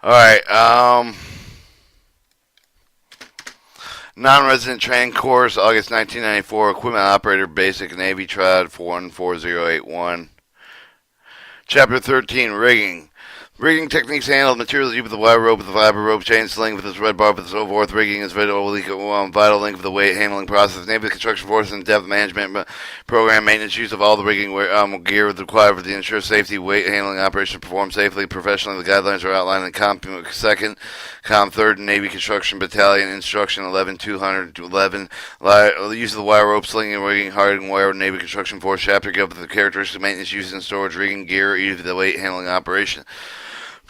Alright, non-resident training course, August 1994, equipment operator, basic, Navedtra 14081. Chapter 13, rigging. Rigging techniques handled materials used with the wire rope, with the fiber rope, chain sling, with its red bar, with so forth. Rigging is vital link of the weight handling process. Naval construction force and depth management program maintenance use of all the rigging gear required for the ensure safety, weight handling operation performed safely, professionally. The guidelines are outlined in Comp 2nd, Comp 3rd Navy Construction Battalion Instruction 11-211. The use of the wire rope, slinging, rigging, hardening wire, Navy Construction Force chapter give the characteristics of maintenance use and storage rigging gear, used for the weight handling operation.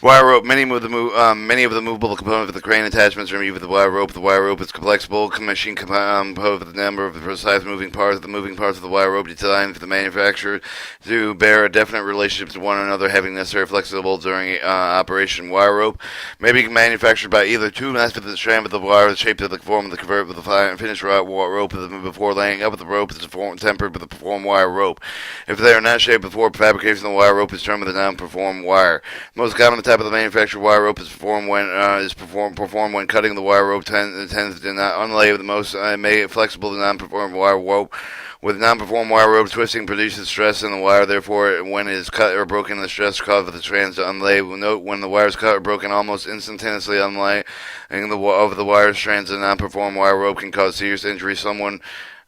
Wire rope. Many of the movable components of the crane attachments are made with the wire rope. The wire rope is flexible, machine composed with a number of the precise moving parts. The moving parts of the wire rope designed for the manufacturer to bear a definite relationship to one another, having necessary flexibility during operation. Wire rope may be manufactured by either two methods of the strand of the wire, the shape of the form of the convert with the finished rope before laying up with the rope is tempered with the performed wire rope. If they are not shaped before fabrication, the wire rope is termed with a non-performed wire. Most common type of the manufactured wire rope is performed when cutting the wire rope tends to not unlay the most made flexible to non-performed wire rope. With non-performed wire rope, twisting produces stress in the wire. Therefore, when it is cut or broken, the stress causes the strands to unlay. Note when the wire is cut or broken, almost instantaneously unlaying of the wire strands of non-performed wire rope can cause serious injury. Someone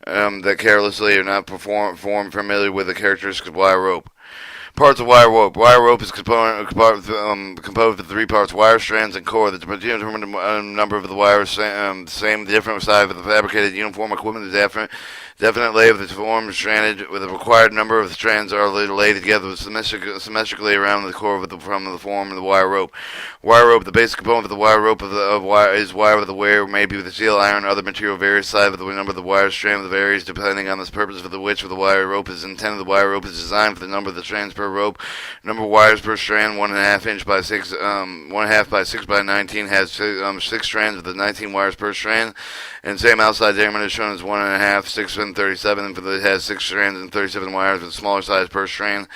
that carelessly or not familiar with the characteristics of wire rope. Parts of wire rope. Wire rope is composed of three parts: wire, strands, and core. The determined number of the wires same, different size of the fabricated uniform equipment is definite lay of the form stranded with the required number of strands are laid together symmetrically around the core from the form of the wire rope. Wire rope. The basic component of the wire rope is wire with the wear, maybe with steel, iron, or other material. Varies size of the number of the wire strand varies depending on the purpose for which the wire rope is intended. The wire rope is designed for the number of the strands per rope. Number of wires per strand: 1.5 inch by 6, 1.5 by 6 by 19 has 6 strands with the 19 wires per strand, and same outside diameter shown as 1.5, 6 and 37. And it has 6 strands and 37 wires with smaller size per strand.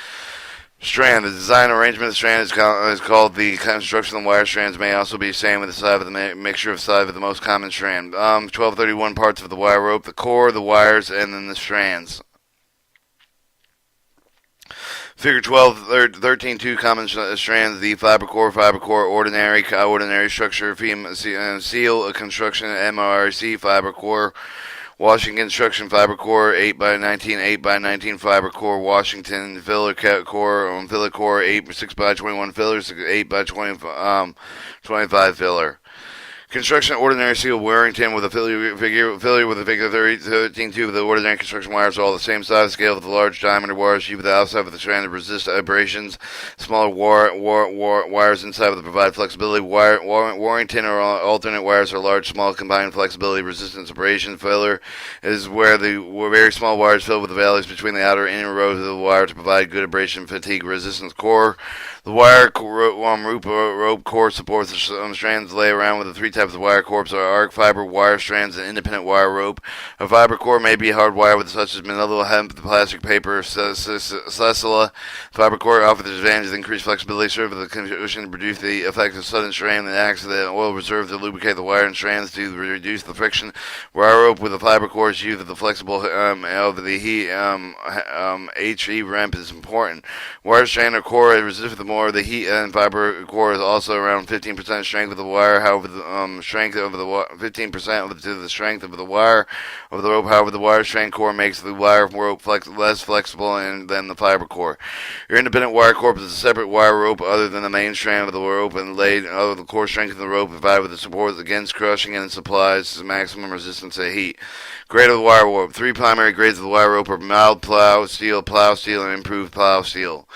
The design arrangement of the strand is called the construction of the wire strands. May also be the same with the size of the mixture of size of the most common strand. 1231 parts of the wire rope: the core, the wires, and then the strands. Figure 12, 13.2 common strands: the fiber core, ordinary structure, seal construction, MRC fiber core, washing construction fiber core, 8 by 19, 8 by 19 fiber core, Washington filler core, filler core, 6 by 21 fillers, 8 by 25 filler. Construction ordinary seal Warrington with a filler with a figure 13.2 with the ordinary construction wires are all the same size scale with the large diameter wires used with the outside of the strand to resist abrasions. Smaller wires inside with provide flexibility. Warrington or alternate wires are large, small combined flexibility resistance. Abrasion filler is where the very small wires fill with the valleys between the outer and inner rows of the wire to provide good abrasion fatigue resistance. Core. The wire rope core supports the strands lay around with the three types of wire cords are arc fiber wire strands and independent wire rope. A fiber core may be hard wire with such as manila, hemp, plastic, paper, sesela. Fiber core offers the advantage of increased flexibility, serve the condition to produce the effect of sudden strain and acts of the oil reserve to lubricate the wire and strands to reduce the friction. Wire rope with a fiber core is used with the flexible of the heat HE ramp is important. Wire strand or core is resistant to more. The heat and fiber core is also around 15% strength of the wire. However, the strength of the 15% to the strength of the wire of the rope. However, the wire strand core makes the wire rope less flexible than the fiber core. Your independent wire core is a separate wire rope other than the main strand of the rope and laid of the core strength of the rope provided with the support against crushing and supplies maximum resistance to heat. Grade of the wire rope. 3 primary grades of the wire rope are mild plow steel, and improved plow steel.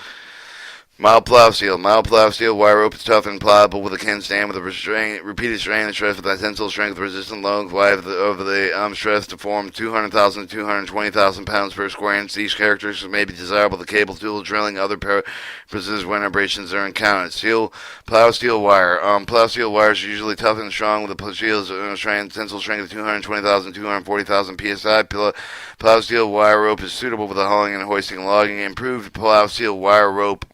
Mild plow steel. Mild plow steel wire rope is tough and pliable with a can stand with a repeated strain and stress with a tensile strength resistant long wide of the stress to form 200,000 to 220,000 pounds per square inch. These characteristics may be desirable to cable, tool, drilling, other purposes when abrasions are encountered. Plow steel wire. Plow steel wires are usually tough and strong with a tensile strength of 220,000 to 240,000 psi. Plow steel wire rope is suitable for the hauling and hoisting logging. Improved plow steel wire rope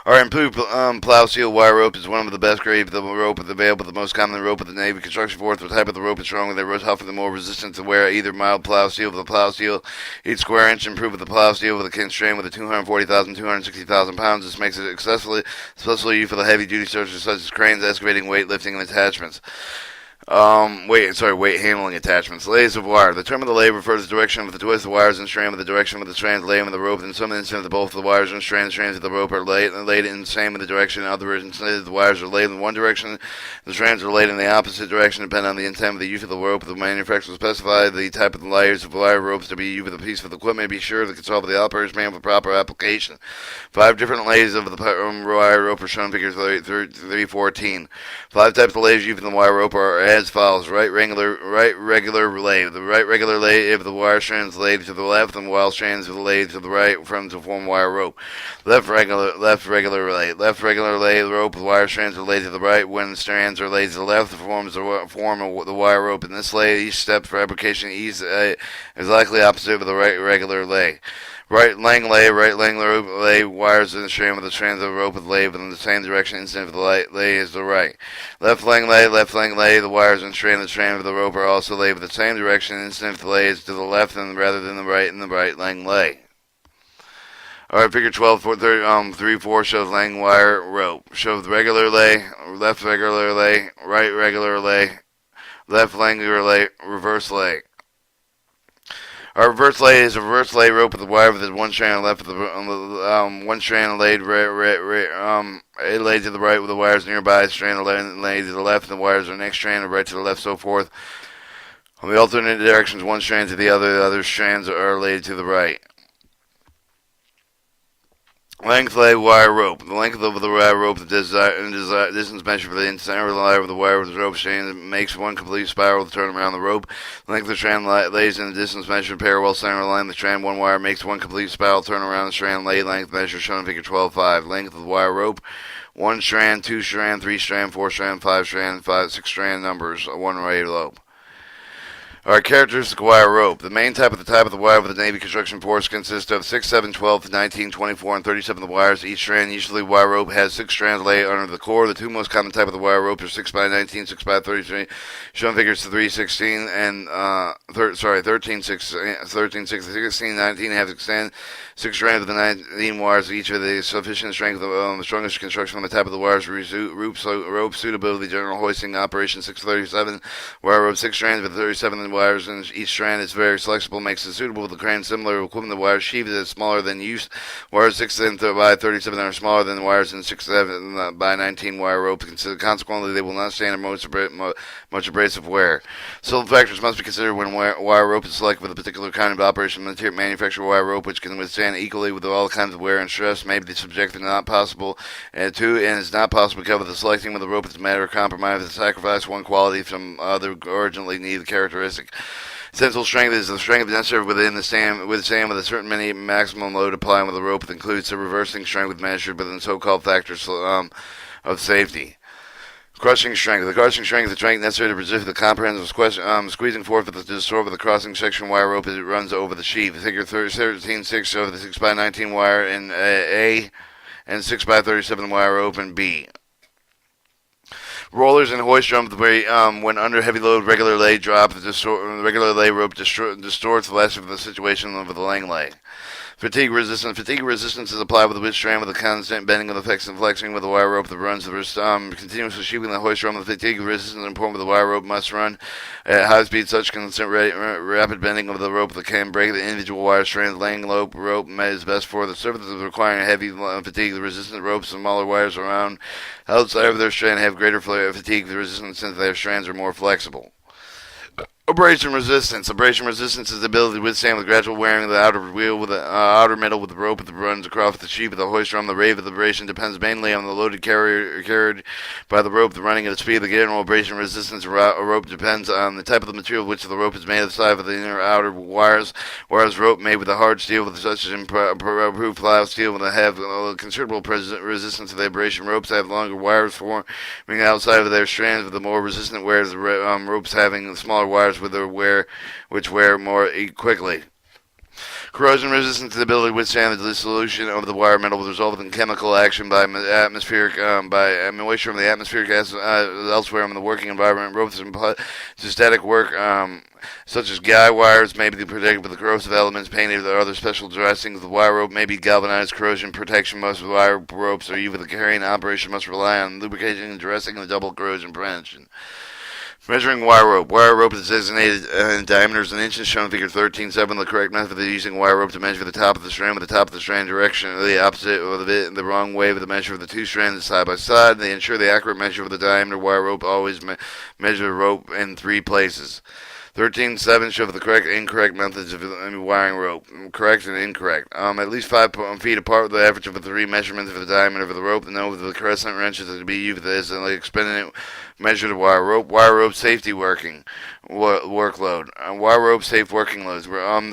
Our improved plow steel wire rope is one of the best grades of the rope available. The most common rope of the Navy construction force. The type of the rope is stronger, they are tougher, the more resistant to wear. Either mild plow steel with the plow steel, each square inch improved with the plow steel with a constraint with a 240,000, 260,000 pounds. This makes it especially used for the heavy duty structures such as cranes, excavating, weightlifting, and attachments. Weight handling attachments. Lays of wire. The term of the lay refers to the direction of the twist of the wires and strand with the direction of the strands laying with the rope. In some instances, both the wires and strands of the rope are laid in the same with the direction. In other instances, the wires are laid in one direction, the strands are laid in the opposite direction, depending on the intent of the use of the rope. The manufacturer will specify the type of the layers of wire ropes to be used with a piece of equipment. Be sure to consult with the operator's manual for proper application. 5 different layers of the wire rope are shown in figure 314. 5 types of layers used in the wire rope are as follows: right regular lay. The right regular lay if the wire strands laid to the left, and while strands laid to the right to form wire rope. Left regular lay. Left regular lay the rope with wire strands are laid to the right. When strands are laid to the left, it forms the wire rope. In this lay, each step for application is likely opposite of the right regular lay. Right lang lay wires in the strand with the strands of the rope with laid within the same direction instead of the lay is the right. Left lang lay, the wires and strand of the rope are also laid with the same direction instead of the lay is to the left and rather than the right in the right lang lay. Alright, figure 12.3.4 shows lang wire rope. Shows regular lay, left regular lay, right regular lay, left regular lay, reverse lay. Our reverse lay is a reverse lay rope with the wire with one strand left with the one strand laid laid to the right with the wires nearby, strand laid to the left, and the wires are next strand right to the left, so forth. On the alternate directions, one strand to the other strands are laid to the right. Length lay wire rope. The length of the wire rope, the distance measured for the center line of the wire with the rope strand makes one complete spiral to turn around the rope. The length of the strand lays in the distance measured parallel center line. The strand one wire makes one complete spiral turn around the strand lay length measure shown in figure 12.5. Length of the wire rope: 1 strand, 2 strand, 3 strand, 4 strand, 5 strand, 6 strand numbers. 1 way rope. Our characteristic wire rope. The main type of the wire with the Navy construction force consists of 6, 7, 12, 19, 24, and 37 of the wires. Each strand, usually wire rope, has 6 strands laid under the core. The 2 most common type of the wire rope are 6 by 19, 6 by 33, shown figures 316 and 13, 6, 16, 19 have extended 6 strands of the 19 wires. Each of the sufficient strength of the strongest construction on the type of the wires. Rope suitability, general hoisting operation 637 wire rope, 6 strands with 37 wires in each strand is very flexible, makes it suitable for the crane. Similar equipment, the wire sheath is smaller than used. Wires 6 by 37 are smaller than the wires in 6 by 19 wire rope. Consequently, they will not stand much abrasive wear. So the factors must be considered when wire rope is selected for the particular kind of operation. Manufactured wire rope, which can withstand equally with all kinds of wear and stress, may be subjected not possible and it's not possible to cover the selecting with the rope. It's a matter of compromise to sacrifice one quality from other urgently needed characteristic. Essential strength is the strength necessary within the stand with a certain maximum load applied with the rope. It includes the reversing strength measured within so-called factors of safety. Crushing strength. The crushing strength is the strength necessary to resist the comprehensive squeezing force of the distort of the crossing section wire rope as it runs over the sheath. Figure 13.6 shows the 6 by 19 wire in A and 6 by 37 wire rope in B. Rollers and hoist drum when under heavy load, regular lay drop. The regular lay rope distorts less of the situation of the lang lay. Fatigue resistance. Fatigue resistance is applied with the width strand with a constant bending of the flexing with the wire rope that runs continuously sheathing the hoist drum. The fatigue resistance is important with the wire rope must run at high speed. Such constant rapid bending of the rope that can break the individual wire strands. Lang rope is best for the surfaces requiring heavy fatigue. The resistant ropes, smaller wires around outside of their strand have greater fatigue resistance since their strands are more flexible. Abrasion resistance. Abrasion resistance is the ability to withstand the gradual wearing of the outer wheel with the outer metal with the rope that runs across the sheath of the hoist drum. The rate of the abrasion depends mainly on the load carried by the rope. The running at the speed of the general abrasion resistance rope depends on the type of the material which the rope is made of, the size of the inner outer wires. Whereas rope made with a hard steel with such as improved plow steel will have considerable resistance to the abrasion. Ropes have longer wires forming outside of their strands with the more resistant whereas ropes having smaller wires with their which wear more quickly. Corrosion resistant to the ability to withstand the dissolution of the wire metal will result in chemical action by atmospheric by moisture from the atmospheric gas elsewhere in the working environment. Ropes to static work. Such as guy wires may be protected with the corrosive elements painted or other special dressings. The wire rope may be galvanized corrosion protection. Most wire ropes are used with the carrying operation must rely on lubrication and dressing and double corrosion prevention. Measuring wire rope. Wire rope is designated in diameters in inches, shown in figure 13.7. The correct method of using wire rope to measure the top of the strand with the top of the strand direction, the opposite of it, the wrong way with the measure of the two strands side by side. They ensure the accurate measure of the diameter wire rope. Always measure the rope in 3 places. 13.7 show the correct and incorrect methods of wiring rope. Correct and incorrect. At least 5 feet apart with the average of the 3 measurements for the diameter of the rope. The note of the crescent wrenches to be used as an expended measure the wire rope. Wire rope safety working workload. Wire rope safe working loads.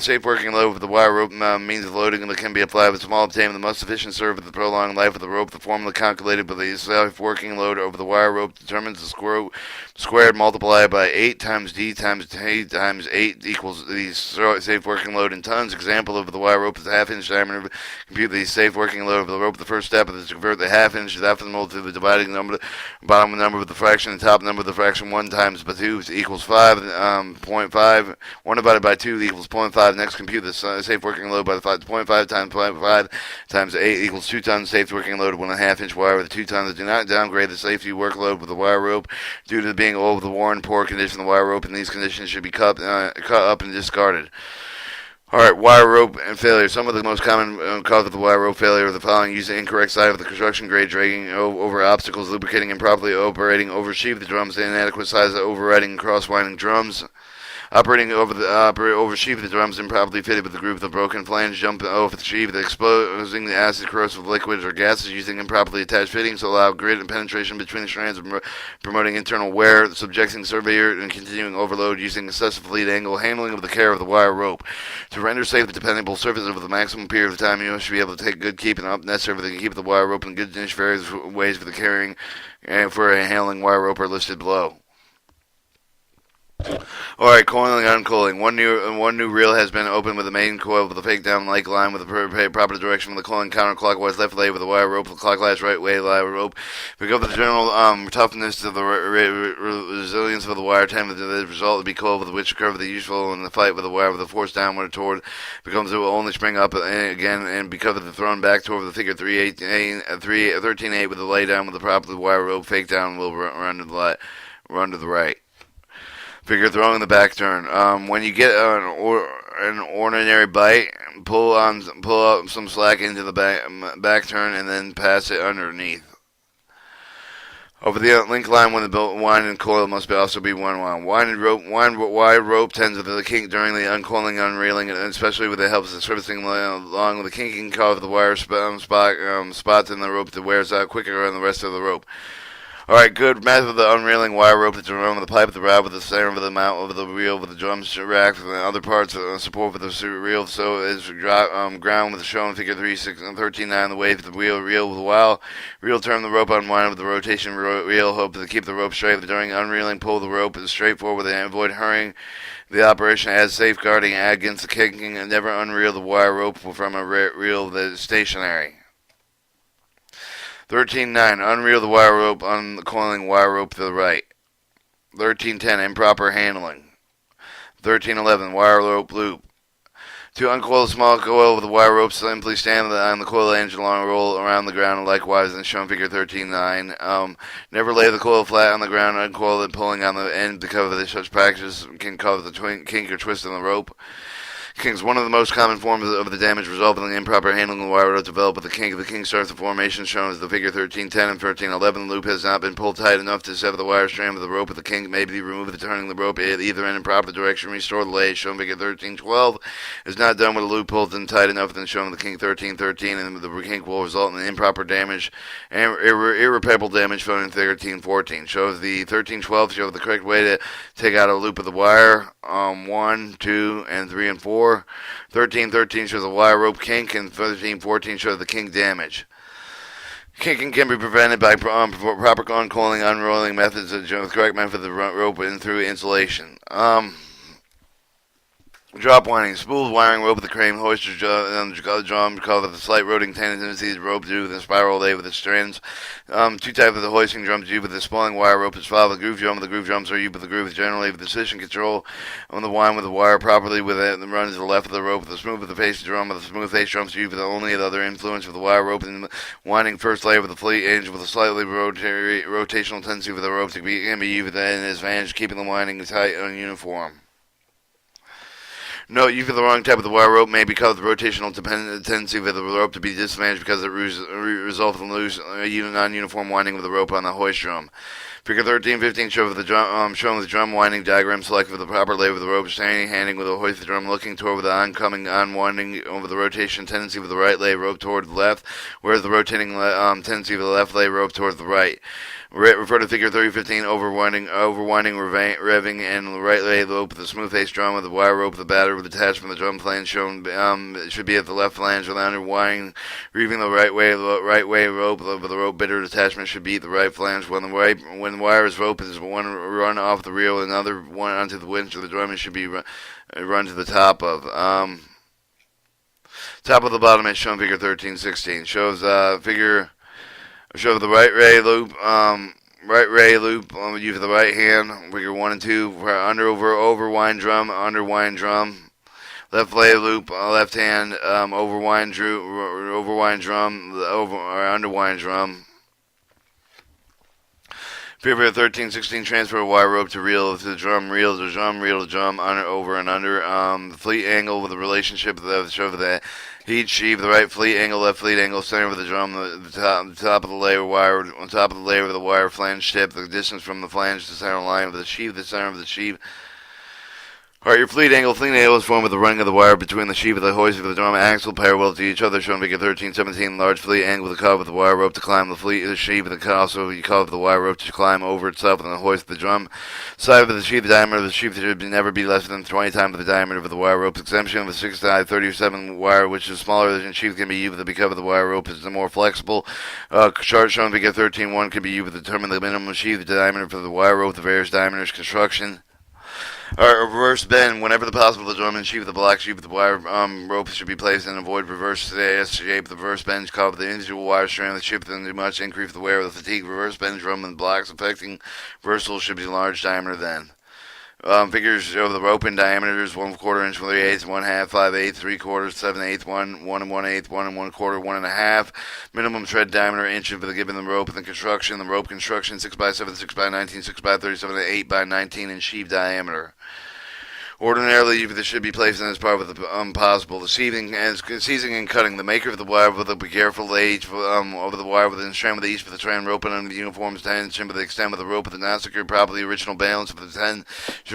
Safe working load of the wire rope means the loading that can be applied with small obtainment the most efficient serve with the prolonged life of the rope. The formula calculated by the safe working load over the wire rope determines the squared multiplied by 8 times d times t times 8 equals the safe working load in tons. Example of the wire rope is a half-inch diameter. Compute the safe working load of the rope. The first step is to convert the half-inch decimal to the dividing number, bottom number of the fraction, and top number of the fraction. 1 times by 2 equals 5. 0.5. 1 divided by 2 equals 0.5. Next, compute the safe working load by the 0.5 times 0.5 times 8 equals 2 tons. Safe working load of 1.5 inch wire with 2 tons. Do not downgrade the safety workload with the wire rope due to being old, the worn, poor condition of the wire rope. In these conditions, should be cut up and discarded. Alright, wire rope and failure. Some of the most common cause of the wire rope failure are the following: use the incorrect side of the construction grade, dragging over obstacles, lubricating improperly, operating over sheave the drums, the inadequate size of overriding and cross-winding drums, operating over sheave the drums improperly fitted with the groove of the broken flange, jump over the sheave, exposing the acid, corrosive liquids or gases, using improperly attached fittings to allow grit and penetration between the strands, promoting internal wear, subjecting surveyor and continuing overload, using excessive lead angle, handling of the care of the wire rope. To render safe the dependable surface over the maximum period of time, you should be able to take good keep and up necessary to keep the wire rope in good condition. Various ways for the carrying and for handling wire rope are listed below. Alright, coiling and uncoiling. One new reel has been opened with the main coil with the fake down like line with the proper direction of the coiling counterclockwise left lay with the wire rope, the clockwise right way wire rope. Because of the general toughness of the resilience of the wire time, the result would be coiled with which curve the useful in the fight with the wire with the force downward toward becomes it will only spring up again, and because of the thrown back toward the figure 13.8 with the lay down with the proper wire rope, fake down will run to the right. Figure throwing the back turn. When you get an ordinary bite, pull up some slack into the back turn and then pass it underneath. Over the link line when the wind and coil must also be one wound. Wide rope tends to the kink during the uncoiling, unreeling, and especially with the help of the servicing along with the kinking cause the wire spots in the rope that wears out quicker than the rest of the rope. Alright, good method of the unreeling wire rope is to run with the pipe, the rod, with the center of the mount of the reel, with the drums rack, and the other parts of support with the reel, so is ground with the shown figure 13.9, the wave of the reel with the while. Reel turn the rope unwind with the rotation reel, hope to keep the rope straight. During unreeling, pull the rope straight forward and avoid hurrying the operation as safeguarding against the kinking, and never unreel the wire rope from a reel that is stationary. 13.9. Unreel the wire rope, uncoiling wire rope to the right. 13.10. Improper handling. 13.11. Wire rope loop. To uncoil a small coil with the wire rope, simply stand on the coil edge along roll around the ground, likewise in shown figure 13.9. Never lay the coil flat on the ground, uncoil it, pulling on the end to cover such practice can cause the kink or twist in the rope. Kinks. One of the most common forms of the damage resulting in improper handling of the wire rope developed with the kink. The kink starts the formation shown as the figure 13.10 and 13.11. The loop has not been pulled tight enough to sever the wire strand with the rope. With the kink may be removed turning the rope at either end in proper direction. Restore the lay shown figure 13.12. Is not done with the loop pulled in tight enough then shown the kink 13.13, and the kink will result in improper damage and irreparable damage shown in 13.14. Shows the 13.12 shows the correct way to take out a loop of the wire. 1, 2, and 3 and 4. 13.13 shows the wire rope kink, and 13.14 shows the kink damage. Kinking can be prevented by proper uncoiling, unrolling methods, the correct method of the rope and through insulation. Drop winding. Spooled wiring rope with the crane hoisted drum called the slight rotating tendency of the rope due to the spiral lay with the strands. Two types of the hoisting drums used with the spooling wire rope is followed. The groove drum. The groove drums are used with the groove generally with decision control on the wind with the wire properly with it and runs to the left of the rope. The smooth with the face drum with the smooth face drums used with only the other influence of the wire rope and winding first layer with the fleet edge with a slightly rotational tendency with the rope can be used with an advantage keeping the winding tight and uniform. Note, use of the wrong type of the wire rope may be caused the rotational tendency of the rope to be disadvantaged because it results in loose, non-uniform winding of the rope on the hoist drum. Figure 13-15 shows the drum winding diagram selected with the proper lay of the rope, standing handing with the hoist the drum, looking toward the oncoming unwinding over the rotation tendency of the right lay rope toward the left, whereas the rotating tendency of the left lay rope toward the right. Refer to Figure 30-15, overwinding, revving, and the right lay rope with the smooth face drum with the wire rope, the battery with attached from the drum flange shown should be at the left flange with the underwinding, reeving the right way rope with the rope bidder attachment should be at the right flange. When the wire's rope is one run off the reel, another one onto the winch of the drum, it should be run to the top of. Top of the bottom is shown Figure 13-16. Shows the right ray loop, you for the right hand, figure 1 and 2, overwind drum, underwind drum, left lay loop, left hand, overwind drum, underwind drum. Figure 13-16, transfer a wire rope to reel to drum, reel to drum, over and under. The fleet angle with the relationship of the heat sheave, the right fleet angle, left fleet angle, center of the drum, the top of the layer wire, on top of the layer with the wire flange tip, the distance from the flange to center line of the sheave, the center of the sheave. Alright, your fleet angle is formed with the running of the wire between the sheave of the hoist of the drum axle parallel to each other, shown Figure 13-17. Large fleet angle with the cover with the wire rope to climb the sheave of the also you cover the wire rope to climb over itself and the hoist of the drum. Side of the sheave, the diameter of the sheave should never be less than 20 times the diameter of the wire rope. Exemption of the 6-37 wire, which is smaller than sheave, can be used with the cover of the wire rope is more flexible. Chart shown Figure 13-1 can be used to determine the minimum sheave, the diameter for the wire rope, the various diameters construction. Reverse bend. Whenever possible, the drum and sheave of the block sheave of the wire rope should be placed and avoid reverse shape. The reverse bend called the individual wire strand of the ship than too much increase the wear of the fatigue. Reverse bend drum and blocks affecting reversal should be large diameter then. Figures of the rope in diameters 1/4 inch, 3/8, 1/2, 5/8, 3/4, 7/8, 1 1/8, 1 1/4, 1 1/2. Minimum tread diameter inch of the given the rope and the construction. The rope construction 6x7, 6x19, 6x37, 8x19 in sheave diameter. Ordinarily, this should be placed in as part of the possible. The seizing and cutting. The maker of the wire will be careful to each over the wire within the strand with each of the strand rope and under the uniform tension with the extent of the rope with the not secured properly. Original balance of the tension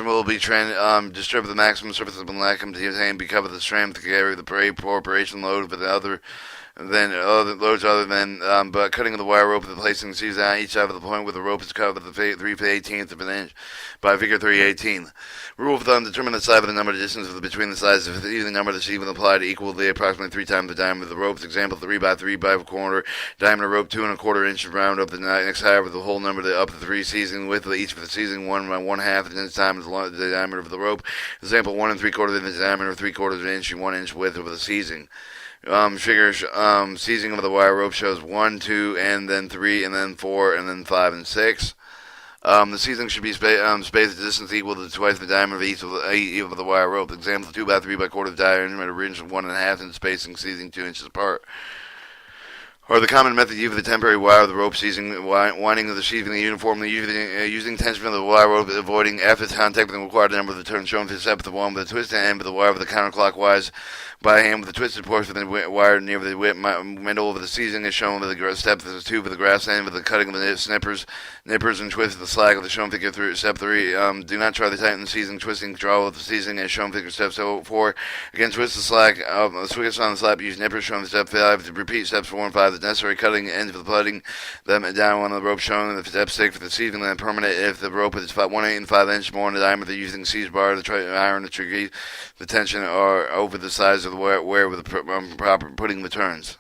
will be distribute the maximum surface of the lacume to attain because of the strand to carry the preparation load with the other. Then loads other than but cutting of the wire rope and placing the seas on each side of the point where the rope is covered with the 3/18 of an inch by Figure 318. Rule of thumb: determine the side of the number of distance between the sides of the number of the sheave applied equally approximately 3 times the diameter of the rope. Example: 3x3 diameter rope 2 1/4 inch round up the next higher with the whole number up the 3 seizing width of each of the seizing 1 by 1/2 and then times the diameter of the rope. Example: 1 3/4 of the diameter 3/4 of an inch and 1 inch width of the seizing. Figures seizing of the wire rope shows 1, 2, and then 3, and then 4, and then 5 and 6. The seizing should be spaced at distance equal to twice the diameter of each of the wire rope. Example: 2x3 diameter, range of 1.5 and spacing seizing 2 inches apart. Or the common method used for the temporary wire of the rope seizing, winding of the sheathing uniformly, using tension of the wire rope, avoiding after contact with the required number of the turns shown to step the one with the twisted end of the wire with the counterclockwise by hand with the twisted portion of the wire near the middle of the seizing is shown with the step of the tube with the grass end with the cutting of the nippers and twist of the slack of the shown figure 3, step 3. Do not try to tighten the seizing, twisting, draw with the seizing as shown figure step 4. Again, twist the slack, switch on the slap, use nippers shown in step 5 to repeat steps 4 and 5. The necessary cutting ends for the putting them down on the rope shown in the step 6 for the seizing, then permanent if the rope is 1/8 and 5 inches more in the diameter using seize bar to try iron to trigger the tension or over the size of the wire with the proper putting the turns.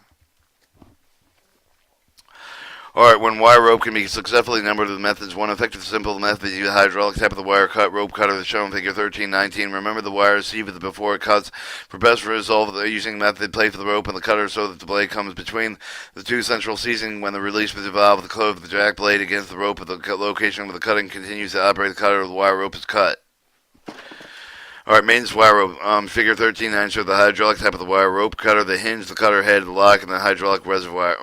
Alright, when wire rope can be successfully numbered with methods, one effective simple method is the hydraulic type of the wire cut rope cutter as shown in figure 1319. Remember the wire is seated before it cuts. For best result, using method, place the rope and the cutter so that the blade comes between the two central seizing. When the release with the valve, the clove of the jack blade against the rope at the location where the cutting continues to operate the cutter, the wire rope is cut. Alright, maintenance wire rope. Figure 13.9 shows the hydraulic type of the wire rope cutter, the hinge, the cutter head, the lock, and the hydraulic reservoir.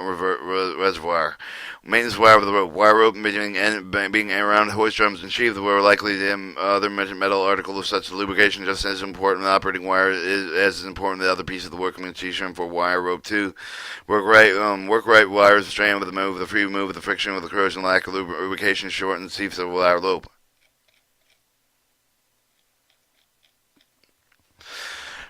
Maintenance wire with the rope. Wire rope being around hoist drums and sheath were likely the other metal articles such as lubrication just as important. The operating wire is as important the other piece of the workmanship for wire rope too. Work right wires strand with the free move with the friction with the corrosion lack of lubrication shorten seats of wire rope.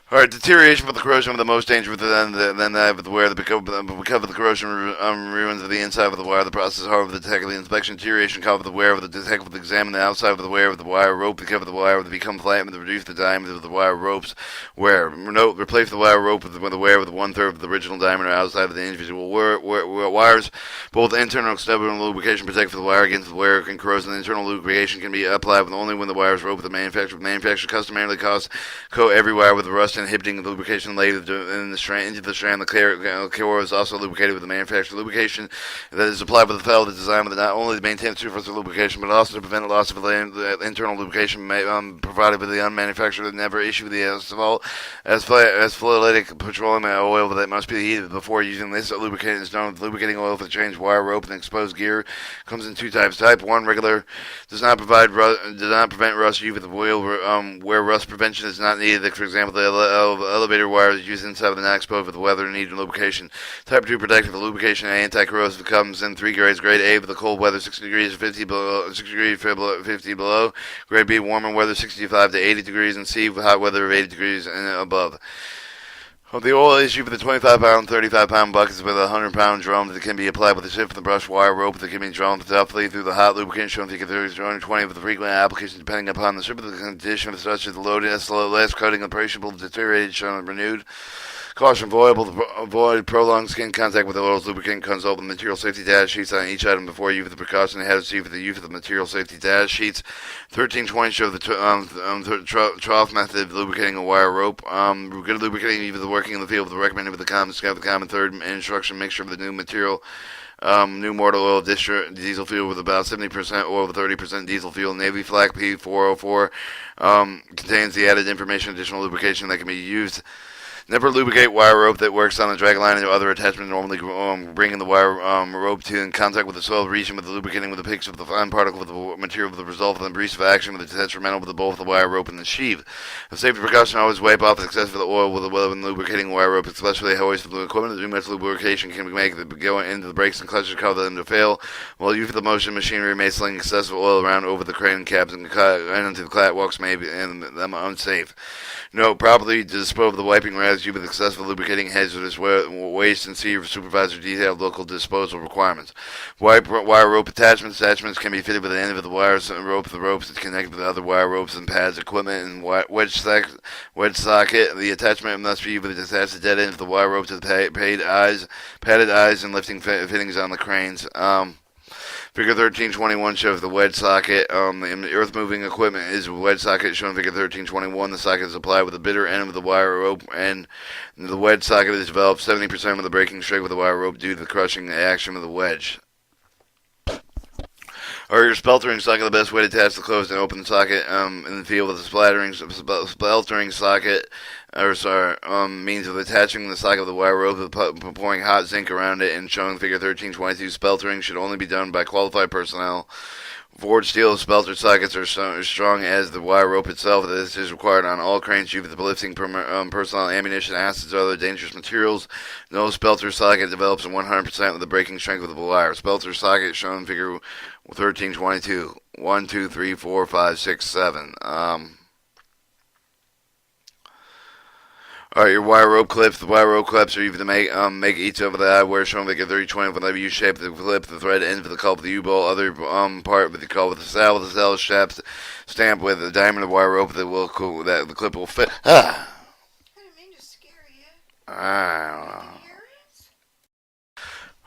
Alright, deterioration for the corrosion of the most dangerous than that of the wire. Because of the corrosion ruins of the inside of the wire, the process is hard with the detective inspection. Deterioration cover the wear of the detective will examine the outside of the wear of the wire rope to cover the wire to become flat and to reduce the diameter of the wire rope's wear. Note, replace the wire rope with the wear with 1/3 of the original diameter outside of the individual wires. Both internal and external lubrication protect for the wire against the wear and corrosion. The internal lubrication can be applied with only when the wire is roped. The manufacturer customarily coat every wire with rust inhibiting lubrication laid into the strand. The core is also lubricated with the manufacturer lubrication that is applied with the fellow design with not only to maintain the superficial lubrication but also to prevent the loss of the internal lubrication provided by the unmanufactured that never issue the asphalt asphaltic petroleum oil that must be heated before using this lubricant is known. Lubricating oil for the change wire rope and exposed gear comes in two types. Type 1 regular does not prevent rust used with the oil where rust prevention is not needed. For example, the elevator wires used inside of the not exposed with weather needed lubrication. Type 2 protective lubrication and anti-corrosive comes in three grades. Grade A with the cold weather 60 degrees 50 below. Grade B warmer weather 65 to 80 degrees and C with hot weather of 80 degrees and above. The oil issue for the 25-pound, 35-pound buckets with a 100-pound drum that can be applied with a shift from the brush wire rope that can be drawn thoughtfully through the hot lubricant shown figure 220 with the frequent application depending upon the shape of the condition such as the loading, last coating, appreciable, deteriorated, shown renewed. Caution, avoid prolonged skin contact with the oil's lubricant. Consult the material safety data sheets on each item before you with the precaution ahead of see for the use of the material safety data sheets. 1320 show the trough method of lubricating a wire rope. Good lubricating even the working in the field with the recommended with the common third instruction mixture of the new material. New motor oil diesel fuel with about 70% oil with 30% diesel fuel. Navy Flak P404 contains the added information additional lubrication that can be used. Never lubricate wire rope that works on a drag line or other attachment. Normally bringing the wire rope to in contact with the soil region with the lubricating with the picks of the fine particle with the material with the result of the abrasive action with the detrimental with both the wire rope and the sheath. A safety precaution, always wipe off the excess of the oil with lubricating wire rope, especially hoist of the equipment. Too much lubrication can make the go into the brakes and clutches cause them to fail. While using the motion machinery may sling excessive oil around over the crane cabs and into the catwalks may be them unsafe. No, properly dispose of the wiping residue with excessive lubricating heads with this waste and see your supervisor detailed local disposal requirements. Wire rope attachments. Attachments can be fitted with the end of the wires and rope. The ropes is connected with other wire ropes and pads, equipment, and wedge socket. The attachment must be with the dead end of the wire rope to the padded eyes, and lifting fittings on the cranes. Figure 1321 shows the wedge socket. The earth-moving equipment is a wedge socket shown in figure 1321. The socket is applied with the bitter end of the wire rope, and the wedge socket is developed 70% of the braking strength with the wire rope due to the crushing action of the wedge. Or your speltering socket, the best way to attach the closed and open socket in the field with a speltering socket, means of attaching the socket of the wire rope with pouring hot zinc around it and showing figure 1322. Speltering should only be done by qualified personnel. Forged steel spelter sockets are strong as the wire rope itself. This is required on all cranes used for lifting personnel, ammunition, acids, or other dangerous materials. No spelter socket develops 100% of the braking strength of the wire. Spelter socket shown in figure 1322. 1, 2, 3, 4, 5, 6, 7. Alright, your wire rope clips. The wire rope clips are even to make each of the eyewear shown like a 30-20 whenever you shape the clip, the thread end for the cup of the U-bolt, other part with the cup with the saddle straps stamped with a diameter wire rope that the clip will fit. I didn't mean to scare you. I don't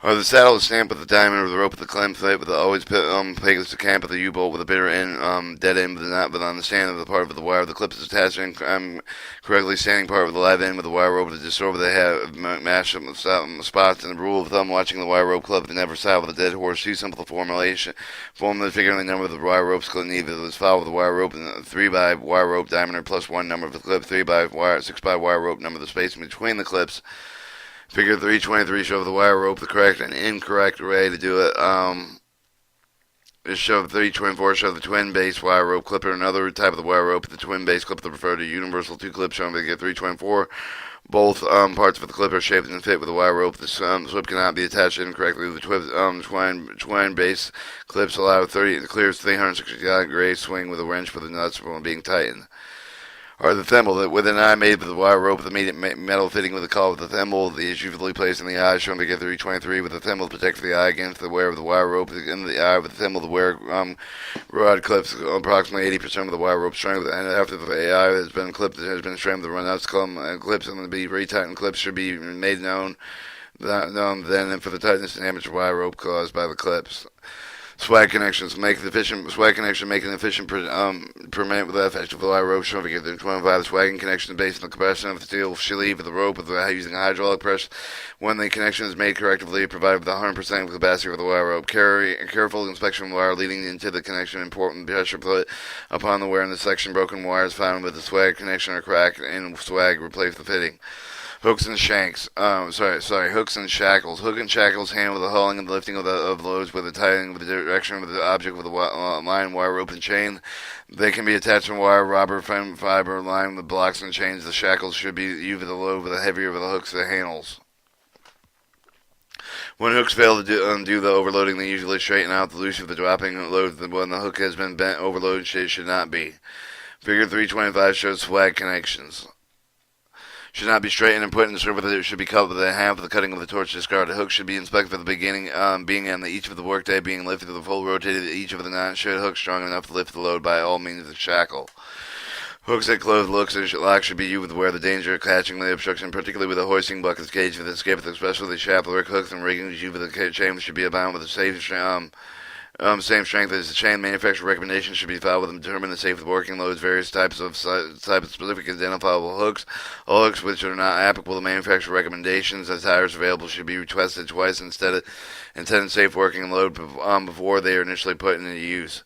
know. Or the saddle is stamped with the diamond or the rope with the clamp plate with the always pegs to camp of the U-bolt with a bitter end, dead end with the knot, but on the stand of the part of the wire. The clip is attached and correctly standing part with the live end with the wire rope to just over the head, mash up the spots. And the rule of thumb, watching the wire rope clip never saddle with a dead horse. Too simple formulation. Form the figure the number of the wire ropes clip needed. It was followed with the wire rope and 3 by wire rope diameter plus 1 number of the clip, 6 by wire rope number of the space between the clips. Figure 323 show the wire rope, the correct and incorrect way to do it. Is show 324 show the twin base wire rope clipper, another type of the wire rope, the twin base clip, the preferred to universal 2 clip shown figure 324. Both parts of the clip are shaped and fit with the wire rope. The slip cannot be attached incorrectly. The twine base clips allow clears 360 degree swing with a wrench with the nuts from being tightened. Or the thimble, with an eye made with the wire rope, the metal fitting with the collar with the thimble, the is usually placed in the eye, shown figure 323, with the thimble to protect the eye against the wear of the wire rope in the eye with the thimble. The wear rod clips approximately 80% of the wire rope strength, and after the eye has been clipped, it has been strengthened. The run-outs clips and be retightened clips should be made known then and for the tightness and damage of wire rope caused by the clips. Swag connections make an efficient per minute with the effective wire rope showing figure 25. The swagging connection is based on the compression of the steel sleeve of the rope using a hydraulic press. When the connection is made correctly, provided with 100% of the capacity of the wire rope. Careful inspection of the wire leading into the connection. Important pressure put upon the wear in the section. Broken wires found with the swag connection or crack in swag replace the fitting. Hooks and shanks. Hooks and shackles. Hook and shackles handle the hauling and the lifting of loads with the tightening of the direction of the object with the line, wire, rope, and chain. They can be attached to wire, rubber, fiber, line with blocks and chains. The shackles should be used with the load with the heavier of the hooks the handles. When hooks fail to undo the overloading, they usually straighten out the loose of the dropping load. When the hook has been bent, overloaded, it should not be. Figure 325 shows swag connections. Should not be straightened and put in the server. It should be cut with a half of the cutting of the torch discarded. Hook should be inspected for the beginning, being on each of the workday, being lifted to the full rotated. Each of the knots should hook strong enough to lift the load by all means of the shackle. Hooks that close locks and locks should be used with where the danger of catching the obstruction, particularly with the hoisting buckets, cage for the escape, especially the shackle work hooks and rigging used with the chain should be bound with the same strength as the chain. Manufacturer recommendations should be filed with them to determine the safe working loads. Various types of specific identifiable hooks. All hooks which are not applicable to manufacturer recommendations as tires available should be retested twice intended safe working load before they are initially put into use.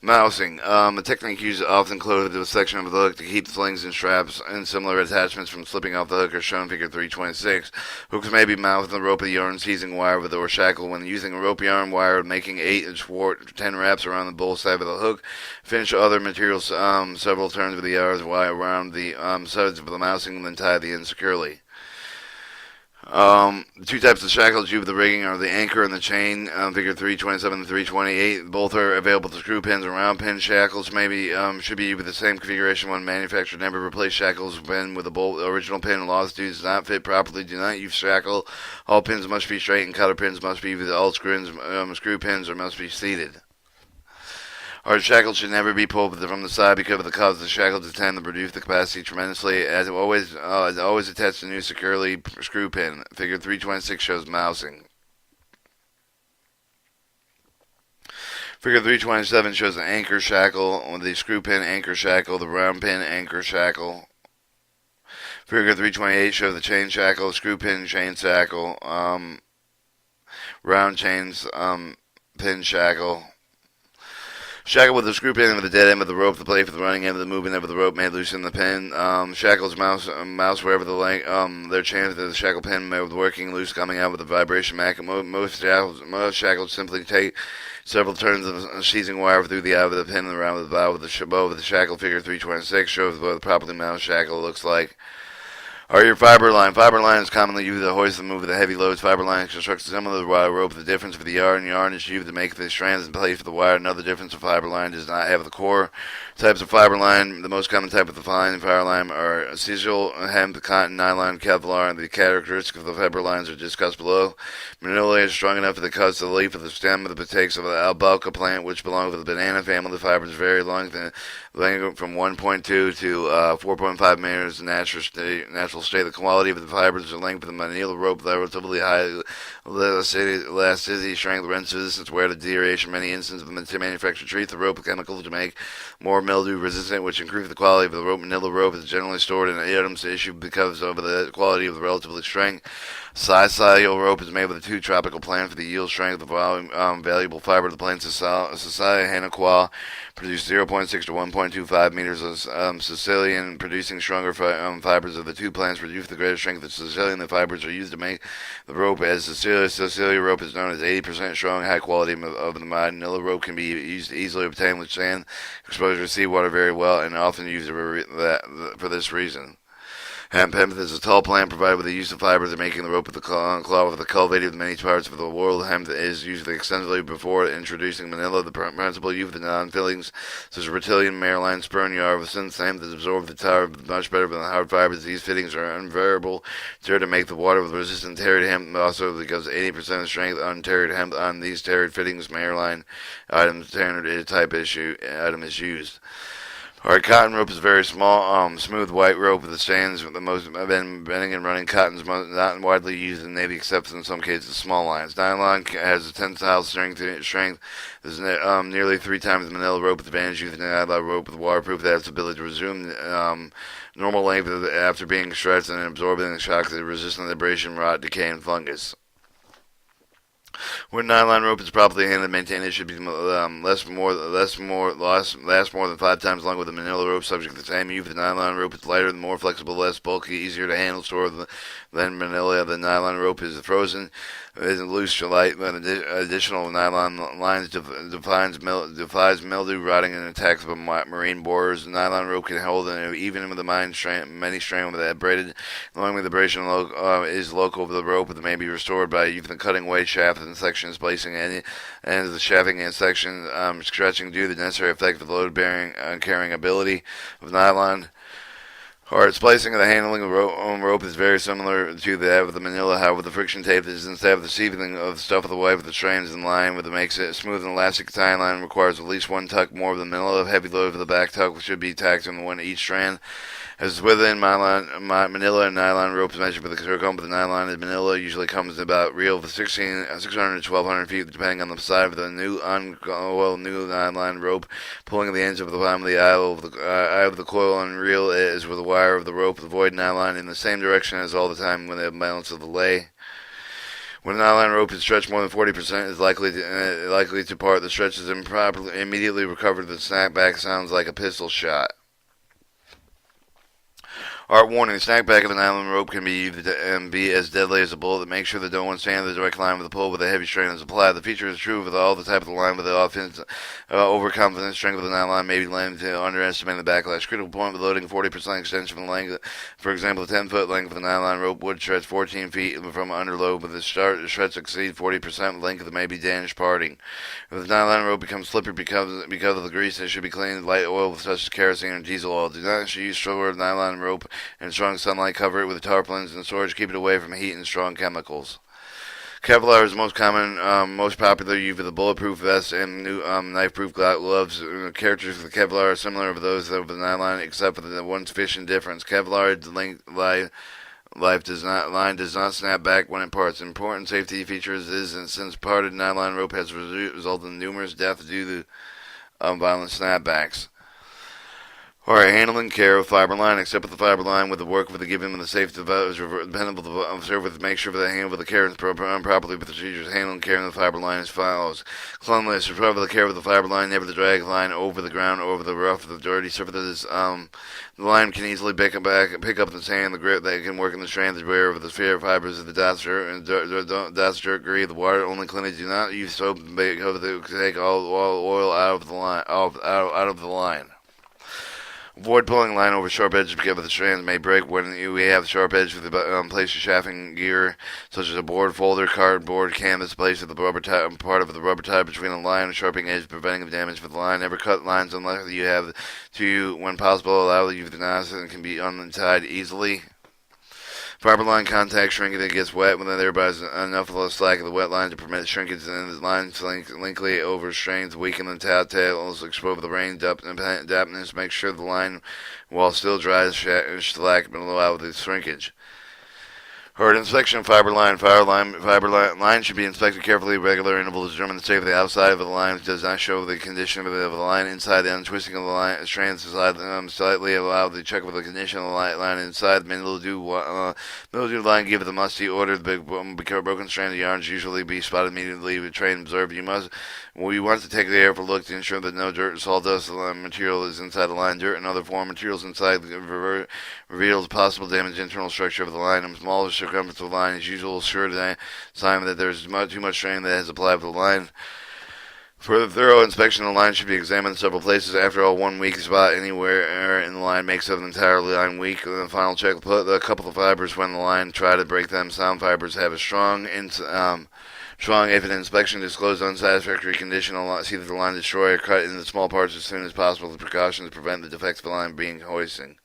Mousing. A technique used often clothed with a section of the hook to keep slings and straps and similar attachments from slipping off the hook are shown figure 326. Hooks may be mouthed in the rope of the yarn seizing wire with or shackle. When using a rope yarn wire, making 8 and 10 wraps around the bull side of the hook. Finish other materials several turns with the yards wire around the sides of the mousing and then tie the end securely. The 2 types of shackles used with the rigging are the anchor and the chain, figure 327 and 328. Both are available to screw pins and round pin. Shackles should be used with the same configuration when manufactured. Never replace shackles when with a bolt. Original pin laws does not fit properly. Do not use shackle. All pins must be straight and cutter pins must be with all screw pins or must be seated. Our shackles should never be pulled from the side because of the cause of the shackles to tend to reduce the capacity tremendously. As always attached to a new securely screw pin. Figure 326 shows mousing. Figure 327 shows an anchor shackle with the screw pin anchor shackle, the round pin anchor shackle. Figure 328 shows the chain shackle, screw pin chain shackle, round chains pin shackle. Shackle with the screw pin with the dead end of the rope, the plate for the running end of the movement of the rope may loosen the pin. Shackles mouse wherever the length, their chains of the shackle pin may be working loose coming out with the vibration mac. Most shackles simply take several turns of seizing wire through the eye of the pin and around the bow of the shackle. Figure 326 shows what the properly mounted shackle looks like. Or your fiber line. Fiber line is commonly used to hoist and move the heavy loads. Fiber line constructs similar to the wire rope. The difference for the yarn is used to make the strands in place for the wire. Another difference of fiber line does not have the core. Types of fiber line. The most common type of the fiber line are sigil, hemp, cotton, nylon, Kevlar. The characteristics of the fiber lines are discussed below. Manila is strong enough for the cuts to the leaf of the stem of the petakes of the albaca plant, which belong to the banana family. The fibers vary length from 1.2 to 4.5 meters natural mechanical state. The quality of the fibers or length of the manila rope, relatively high elasticity, strength, wrench resistance, wear to deterioration. Many instances, the manufacturer treats the rope with chemicals to make more mildew resistant, which improves the quality of the rope. Manila rope is generally stored in items issue because of the quality of the relatively strength. Sisal rope is made with a 2 tropical plant for the yield strength of valuable fiber. The plants Sisal Hanaqual produce 0.6 to 1.25 meters of Sicilian, producing stronger fibers of the 2 plants reduce the greater strength of Sicilian. The fibers are used to make the rope as Sicilian rope is known as 80% strong, high quality of the manila rope can be used to easily obtain with sand exposure to seawater very well and often used for this reason. Hemp is a tall plant provided with the use of fibers in making the rope with the claw with the cultivated in many parts of the world. Hemp is used extensively before introducing manila. The principal use of the non-fillings, such as Brazilian, Maryland, Spurn yard, since hemp has absorbed the tar much better than the hard fibers. These fittings are invariable to make the water with resistant tarred hemp, also because 80% of the strength untarred hemp on these tarred fittings, Maryland item standard type item is used. Alright, cotton rope is very small, smooth white rope with the stands. The most bending and running cotton is not widely used in the Navy, except in some cases small lines. Nylon has a tensile strength. There's nearly 3 times the manila rope advantage using nylon rope with waterproof that has the ability to resume normal length after being stretched and absorbing the shock that resistant abrasion, rot, decay, and fungus. When nylon rope is properly handled and maintained, it should be last more than 5 times longer than manila rope. Subject to the same use. The nylon rope is lighter, more flexible, less bulky, easier to handle, store than manila. The nylon rope is frozen, isn't loose or light. But additional nylon lines defies mildew, rotting, and attacks of marine borers. The nylon rope can hold, even with the many strain with braided. Normally, the abrasion is local of the rope, but may be restored by using the cutting weight shaft and sections, placing any ends of the shafting and section, stretching due to the necessary effect of the load-bearing carrying ability of nylon. Or its placing of the handling of rope is very similar to that of the manila. However, the friction tape is instead of the sealing of the stuff of the way with the strands in line, with it makes it smooth and elastic. Tying line requires at least 1 tuck more of the manila. Heavy load for the back tuck should be tacked on one each strand. As within manila and nylon rope is measured with the circumference of the nylon, and manila usually comes about reel of 600 to 1,200 feet, depending on the side of the new nylon rope. Pulling the ends of the bottom of the eye of the coil and reel is with the wire of the rope. Avoid nylon in the same direction as all the time when the balance of the lay. When a nylon rope is stretched more than 40%, is likely to part. The stretch is improperly immediately recovered. The snapback sounds like a pistol shot. Art warning: the snapback of a nylon rope can be as deadly as a bullet. Make sure that no one stand in the direct line with the pull with a heavy strain is applied. The feature is true with all the type of the line, with the overconfident strength of the nylon may be limited to underestimating the backlash. Critical point with loading 40% extension from the length. For example, the 10-foot length of the nylon rope would stretch 14 feet from underload, but the stretch exceeds 40% length that may be damaged parting. If the nylon rope becomes slippery because of the grease, it should be cleaned with light oil such as kerosene or diesel oil. Do not use short nylon rope in strong sunlight. Cover it with tarpaulins and storage. Keep it away from heat and strong chemicals. Kevlar is most common, most popular used with the bulletproof vest and knife-proof gloves. Characters of the Kevlar are similar to those of the nylon, except for the one sufficient difference. Kevlar line does not snap back when it parts. Important safety features is, and since parted nylon rope has resulted in numerous deaths due to violent snapbacks. Alright, handling care of fiber line. Except with the fiber line with the work with the given with the safe dependable to observe with make sure that the handle with the care is properly with procedures. Handling care of the fiber line as follows. Cleanliness. Refer the care of the fiber line, never to drag the line over the ground or over the rough, the dirty surfaces. The line can easily pick up the sand, the grip that can work in the strand, the wear of the sphere fibers of the dots jerk agree. The water only cleanly. Do not use soap to take all oil out of the line. Avoid pulling line over sharp edges because the strands may break when we have sharp edge with the place your shafting gear, such as a board folder, cardboard, canvas, place of the rubber tie, part of the rubber tie between the line and sharpening edge, preventing the damage for the line. Never cut lines unless you have to, when possible, allow the use of the knives and can be untied easily. Fiber line contact shrinkage that gets wet when there buys enough of the slack of the wet line to permit shrinkage, and the line linkly overstrains, weaken the tails, expose the rain dampness, make sure the line, while still dry, is slack, but allow the shrinkage. Hard inspection of fiber line. Fiber line should be inspected carefully at regular intervals to determine the state of the outside of the line. It does not show the condition of the line inside. The untwisting of the line strands slightly allow the check of the condition of the line inside. The mildew line give the musty order. The broken strand of yarns usually be spotted immediately with train observed. You want to take the careful look to ensure that no dirt, sawdust, material is inside the line. Dirt and other foreign materials inside reveals possible damage to the internal structure of the line. A smaller circumference of the line is usually sure sign that there's too much strain that has applied to the line. For a thorough inspection, the line should be examined in several places. After all, one weak spot anywhere in the line makes up the entire line weak. The final check, put a couple of fibers when the line, try to break them. Sound fibers have a strong if an inspection disclosed unsatisfactory condition, see that the line destroy or cut into small parts as soon as possible. The precautions to prevent the defects of the line being hoisting.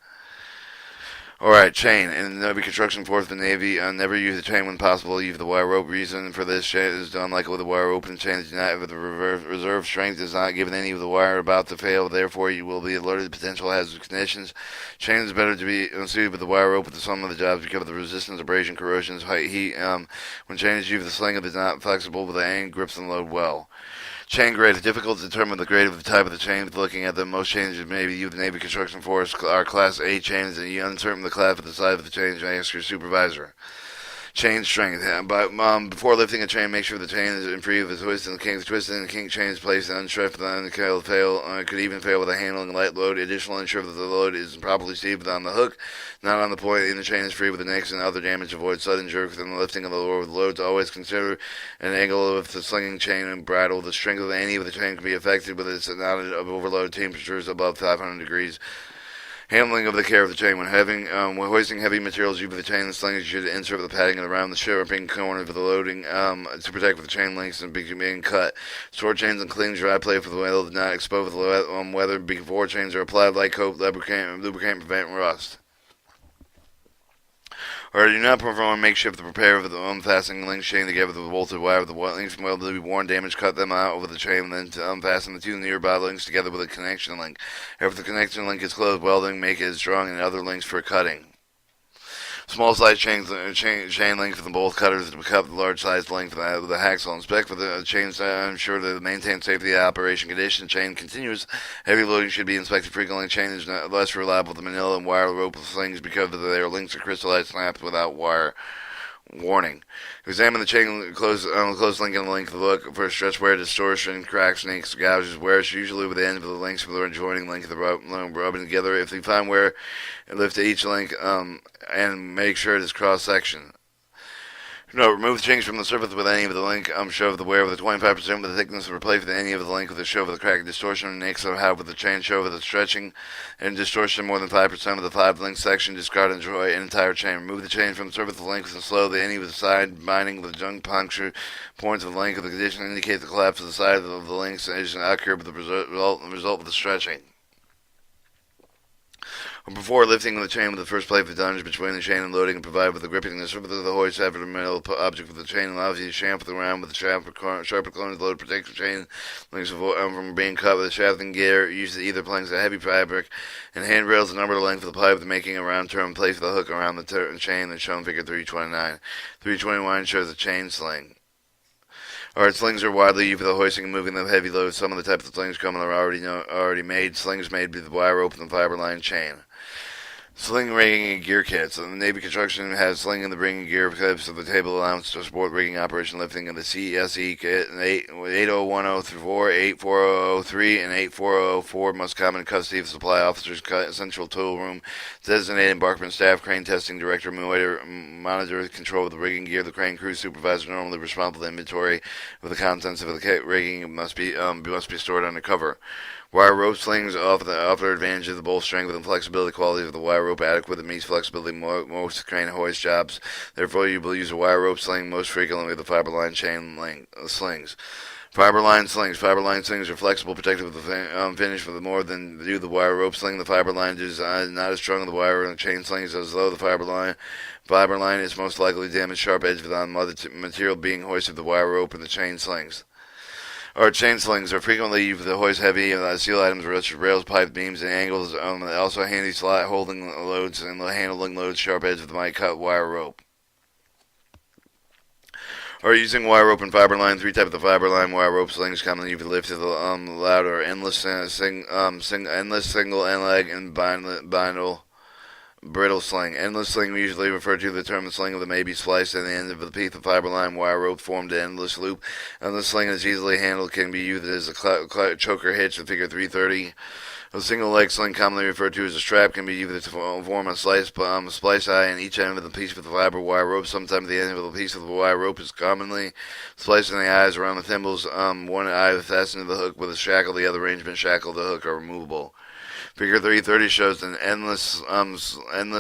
Alright, chain. In the Navy construction force, the Navy never use the chain when possible. Use the wire rope. Reason for this chain is done like with the wire rope and chain. The reserve strength is not given any of the wire about to fail. Therefore, you will be alerted to potential hazardous conditions. Chain is better to be suited with the wire rope with some of the jobs because of the resistance, abrasion, corrosions, height, heat. When chain is used, the sling is not flexible, but the end grips and load well. Chain grade. It's difficult to determine the grade of the type of the chain. Looking at them, most chains may be used in the Navy construction force are Class A chains, and you uncertain the class of the size of the chain, ask your supervisor. Chain strength. Before lifting a chain, make sure the chain is free of the twist and the kink. The twist and the kink chain is placed and unstripped. Could even fail with a handling light load. Additional, ensure that the load is properly seated on the hook, not on the point, and the chain is free with the nicks and other damage. Avoid sudden jerk within the lifting of the load. Always consider an angle of the slinging chain and bridle. The strength of any of the chain can be affected, but it's not of overload temperatures above 500 degrees. Handling of the care of the chain. When hoisting heavy materials used with the chain and slings, you should insert the padding around the sharpening corner of the loading to protect the chain links and being cut. Store chains and clean dry plate for the weather. Do not expose the weather before chains are applied. Light coat, lubricant prevent rust. Or do not perform makeshift repair of the unfastening link chain together with the bolted wire. The links will be worn, damaged, cut them out over the chain, and then to unfasten the two nearby links together with a connection link. After the connection link is closed, welding, make it as strong, and other links for cutting. Small size chain length for the bolt cutters to cut the large size length of the hacksaw. Inspect for the chains to ensure that maintain safety of the operation condition. Chain continuous. Heavy loading should be inspected frequently. Chain is less reliable than manila and wire rope slings because their links are crystallized snaps without wire. Warning. Examine the chain close link and the length of the look for stretch wear, distortion, cracks, nicks, gouges, wears, usually with the end of the links of the adjoining link of the rubbing together. If you find wear, lift each link and make sure it is cross-section. No, remove the chains from the surface with any of the link. Show of the wear with a 25% of the thickness of replace with any of the link with the show of the crack distortion. Nicks or have with the chain show with the stretching and distortion more than 5% of the 5 link section. Discard and destroy an entire chain. Remove the chain from the surface of the link with slowly any of the side binding with the junk puncture points of the link of the condition indicate the collapse of the side of the links and occur with the result of the stretching. Before lifting the chain with the first plate of the dunge between the chain and loading and provide with the gripping the surface of the hoist after the metal object with the chain allows you to shaft the ground with the sharper corners load protect the chain links from being cut with the shafting gear. Use either planks of heavy fabric and handrails the number the length of the pipe making a round turn. Place the hook around the chain as shown figure 329. 321 shows a chain sling. Alright, slings are widely used for the hoisting and moving of heavy loads. Some of the types of slings come are already made. Slings made with the wire rope and the fiber line chain. Sling rigging and gear kits. The Navy construction has sling and the rigging gear kits of the table allowance to support rigging operation lifting of the CSE kit 80104, 84003, and 84004. Most common in custody of supply officers, central tool room, designated embarkment staff, crane testing director, monitor control of the rigging gear. The crane crew supervisor normally responsible for inventory of the contents of the rigging must be stored under cover. Wire rope slings offer advantage of the both strength and flexibility qualities of the wire rope adequate that meets flexibility most crane hoist jobs. Therefore, you will use a wire rope sling most frequently with the fiber line chain slings. Fiberline slings. Fiberline slings are flexible, protected with a finish with more than do the wire rope sling. The fiberline is not as strong as the wire and the chain slings as though the fiberline is most likely damaged sharp edge with on material being hoisted the wire rope and the chain slings. Our chain slings are frequently used to hoist heavy steel items, such as rails, pipe beams, and angles. Also handy slot holding loads and handling loads sharp edge with might cut wire rope. Or using wire rope and fiber line. Three types of fiber line wire rope slings commonly used to lift to the loud or endless single end leg and bindle brittle sling. Endless sling we usually refer to the term sling of the may be spliced at the end of the piece of fiber line wire rope formed an endless loop. Endless sling is easily handled, can be used as a choker hitch in figure 330. A single leg sling, commonly referred to as a strap, can be used to form a splice eye in each end of the piece with the fiber wire rope. Sometimes the end of the piece of the wire rope is commonly spliced in the eyes around the thimbles. One eye fastened to the hook with a shackle, the other arrangement shackle to the hook are removable. Figure 330 shows an endless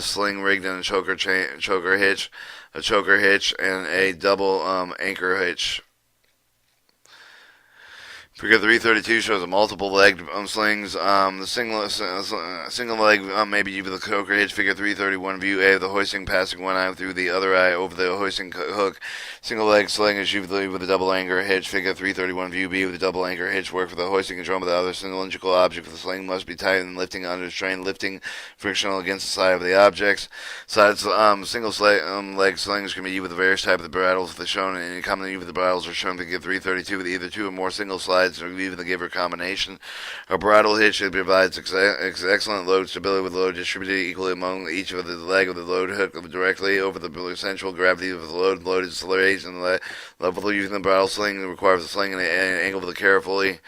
sling rigged in a choker hitch, and a double anchor hitch. Figure 332 shows a multiple leg slings. The single leg may be used with a choker hitch. Figure 331 view A of the hoisting passing one eye through the other eye over the hoisting hook. Single leg sling is usually with a double anchor hitch. Figure 331 view B with a double anchor hitch work for the hoisting control of the other cylindrical object. The sling must be tight and lifting under strain, lifting frictional against the side of the objects. Sides single leg slings can be used with various types of bridles. The shown and commonly used with the bridles are shown. Figure 332 with either two or more single slides or even the giver combination. A bridle hitch provides excellent load stability with load distributed equally among each of the leg of the load hook directly over the central gravity of the load. Load is raised and the level using the bridle sling requires the sling and angle with carefully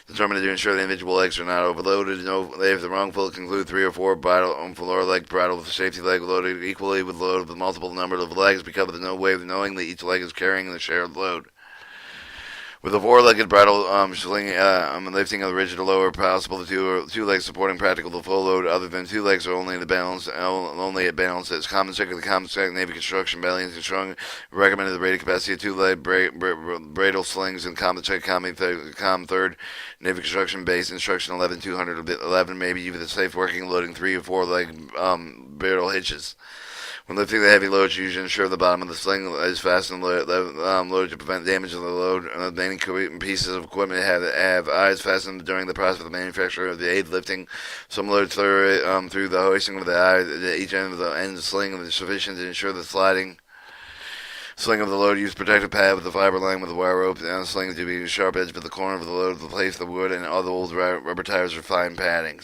determined to ensure the individual legs are not overloaded. If the wrong foot include 3 or 4 bridle floor leg bridle with the safety leg loaded equally with load with multiple number of legs because of no way of knowing that each leg is carrying the shared load. With a four-legged bridle sling, lifting of the rigid or lower possible, the two legs supporting practical the full load. Other than two legs are only at balance. It's common trick of the common stack Navy construction, Valiant construction. Recommended the rated capacity of two-leg bridle slings and common trick com third Navy construction base instruction 11-211 maybe even the safe working loading 3 or 4 leg bridle hitches. When lifting the heavy loads, you usually ensure the bottom of the sling is fastened loaded to prevent damage of the load. Many pieces of equipment have eyes fastened during the process of the manufacture of the aid lifting. Some loads through the hoisting of the eye at each end of the sling is sufficient to ensure the sliding sling of the load. Use protective pad with the fiber line with the wire rope and the sling to be sharp edge with the corner of the load to place the wood and all the old rubber tires or fine padding.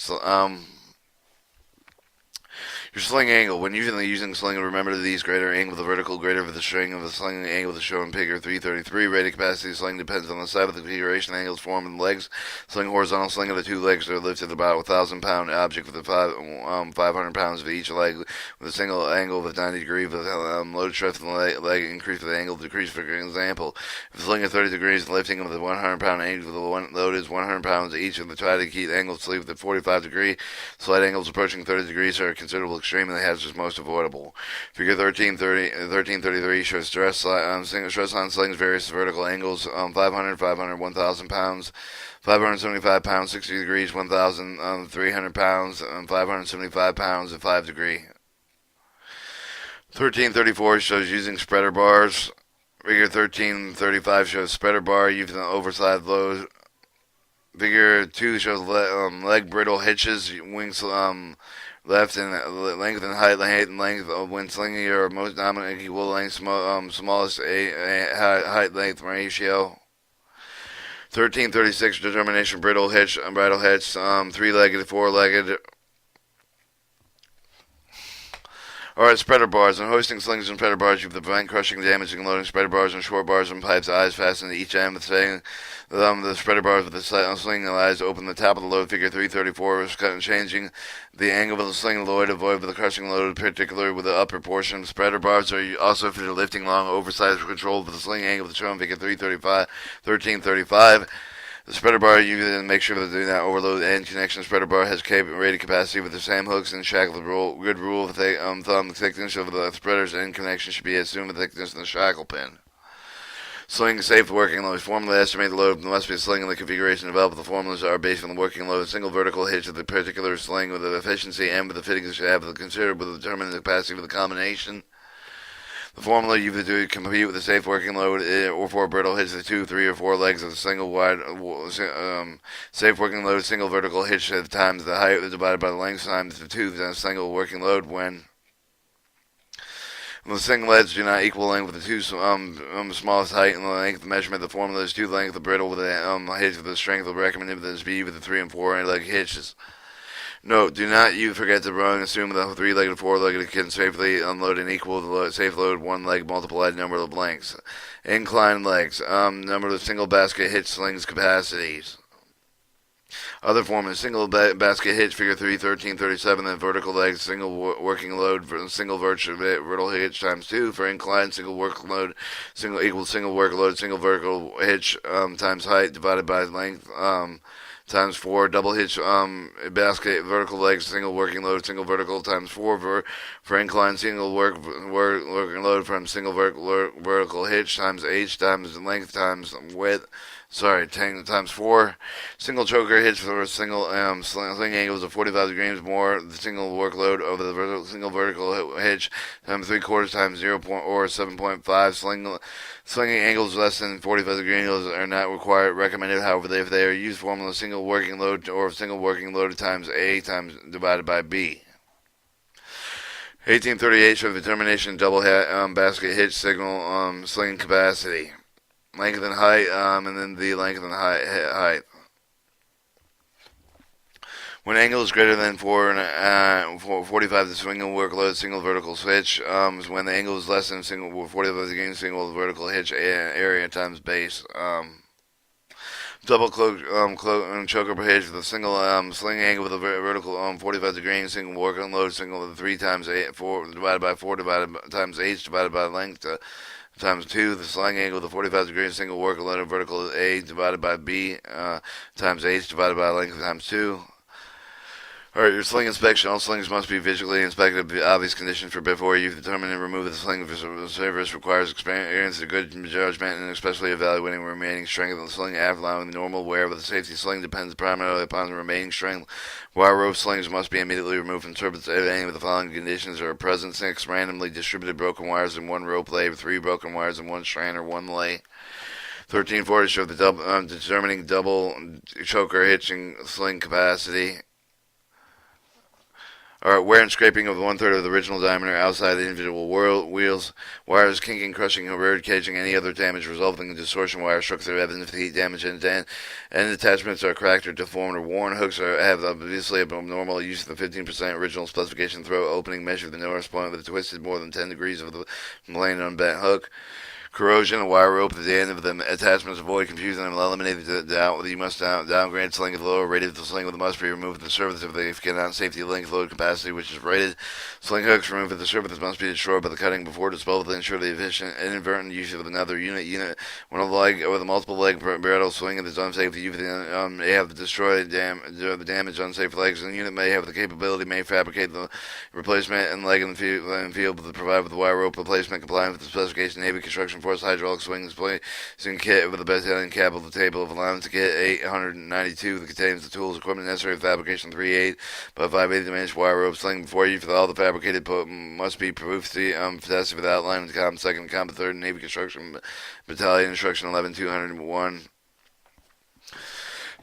Your sling angle. When using sling, remember these greater angle, the vertical greater for the string of the sling angle to show in figure 333. Rated capacity of sling depends on the side of the configuration angles formed in the legs. Sling horizontal sling of the two legs are lifted about a 1,000-pound object with 500 pounds of each leg with a single angle with 90 degrees with load stress in the leg increase with the angle decrease. For example, if the sling is 30 degrees, the lifting of the 100-pound angle with the load is 100 pounds each, and the try to keep the angle sleeve at 45 degree. Slight angles approaching 30 degrees are considerable extremely hazardous, most avoidable. Figure 1333 shows stress on slings, various vertical angles, 500, 1,000 pounds, 575 pounds, 60 degrees, 1,300 pounds, 575 pounds at 5 degree. 1334 shows using spreader bars. Figure 1335 shows spreader bar using an oversized load. Figure 2 shows leg brittle hitches, wings left and length and height when slinging your most dominant equal length, smallest height length ratio. 1336 determination brittle hitch, 3-legged, 4-legged. Alright, spreader bars. In hoisting slings and spreader bars, you have to prevent crushing, damaging, loading spreader bars and short bars and pipes, eyes fastened to each end with the spreader bars with the sling eyes open the top of the load. Figure 334 is changing the angle of the sling load, avoid the crushing load, particularly with the upper portion. Spreader bars are also for lifting long, oversized control of the sling angle of the shown. Figure 1335. The spreader bar, you then make sure that do not overload the end connection. The spreader bar has rated capacity with the same hooks and shackle. Good rule of thumb, the thickness of the spreader's end connection should be assumed the thickness of the shackle pin. Sling safe working load. Formula estimate the load must be a sling in the configuration developed. The formulas are based on the working load. A single vertical hitch of the particular sling with the efficiency and with the fittings should have the considerable determining the capacity of the combination. The formula you do compete with a safe working load or for a brittle hitch, the 2, 3, or 4 legs of the single wide safe working load, single vertical hitch times the height divided by the length times the 2 single working load when the single legs do not equal length with the two smallest height and the length of measurement. The formula is 2 length of brittle with a hitch with the strength of recommended with the speed with the 3 and 4 leg hitches. Note, do not you forget to wrong assume the 3-legged, 4-legged can safely unload and equal the safe load 1 leg multiplied number of lengths. Inclined legs, number of single basket hitch slings capacities. Other formulas: single basket hitch, figure 3, 1337, then vertical legs, single working load, single vertical hitch times 2 for inclined, single work load, single equals single work load, single vertical hitch times height divided by length times 4, double hitch basket, vertical legs, single working load, single vertical times 4 for incline, single working load from single vertical hitch times h times length times width. 10 times 4. Single choker hitch for a single sling angles of 45 degrees more. The single workload over the single vertical hitch times 3/4 times 0. Or 7.5. Slinging angles less than 45 degree angles are not required. Recommended, however, if they are used formula single working load or single working load times A times divided by B. 1838 shows determination double basket hitch signal sling capacity. Length and height, and then the length and height. When angle is greater than 45, the single workload, single vertical switch. When the angle is less than 45 degrees, single vertical hitch area times base. Double choker hitch with a single sling angle with a vertical 45 degrees, single work unload, single 3 times 8, 4 divided by 4 times h divided by length. Times 2, the sling angle with a 45 degrees single work load vertical A divided by B times H divided by length times 2. Alright, your sling inspection. All slings must be visually inspected. Obvious conditions for before you determine and remove the sling. Service requires experience, a good judgment, and especially evaluating the remaining strength of the sling. After allowing the normal wear of the safety sling depends primarily upon the remaining strength. Wire rope slings must be immediately removed from service if any of the following conditions are present: 6 randomly distributed broken wires in 1 rope lay, 3 broken wires in 1 strand or 1 lay. 1340 show the determining double choker hitching sling capacity. Alright, wear and scraping of 1/3 of the original diameter outside the individual wheels, wires kinking, crushing, or caging, any other damage resulting in distortion, wire structure evidence of heat damage, and attachments are cracked or deformed or worn. Hooks have obviously abnormal use of the 15% original specification throat opening measure the nearest point with a twisted more than 10 degrees of the plain unbent hook. Corrosion, a wire rope at the end of the attachments. Avoid confusion and eliminate the doubt. You must downgrade sling of the lower rated. The sling with must be removed at the surface if they cannot safety length load capacity which is rated. Sling hooks removed at the surface must be destroyed by the cutting before disposal to ensure the efficient and inadvertent use of another unit. When a leg or the multiple leg brittle swing is unsafe, you may have to destroy the damaged unsafe legs, and the unit may have the capability may fabricate the replacement and leg in the field to provide with the wire rope replacement compliant with the specification. Navy Construction Force hydraulic swings placing kit with the battalion cap of the table of allowance kit 892 that contains the tools equipment necessary for fabrication 3/8 by 5/8 inch wire rope sling. Before you for all the fabricated must be proof tested with outline of the comp 2nd comp 3rd Navy Construction Battalion Instruction 11201.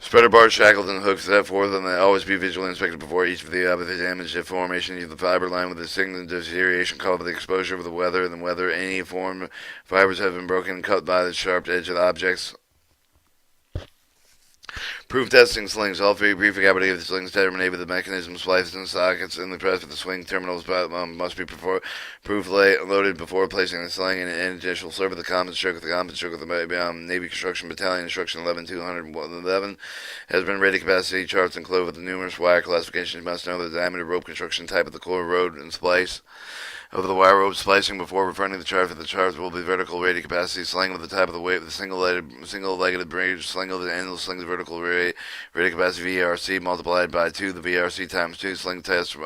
Spreader bars, shackles, and hooks set forth, and they always be visually inspected before each of the damaged formation of the fiber line with a signal deterioration caused by the exposure of the weather, and whether any form fibers have been broken and cut by the sharp edge of the objects. Proof testing slings. All 3 prefabricated slings terminated with the mechanism spliced in sockets in the press with the swing terminals must be proof loaded before placing the sling in initial serve with the common stroke. The common stroke of the Navy Construction Battalion Instruction 11211 has been rated capacity charts enclosed with the numerous wire classifications. You must know the diameter, rope construction type of the core, road, and splice of the wire rope splicing before referring to the chart. For the chart will be vertical rated capacity sling with the type of the weight with the single-legged bridge sling of the endless sling the vertical rated capacity VRC multiplied by 2 the VRC times 2 sling test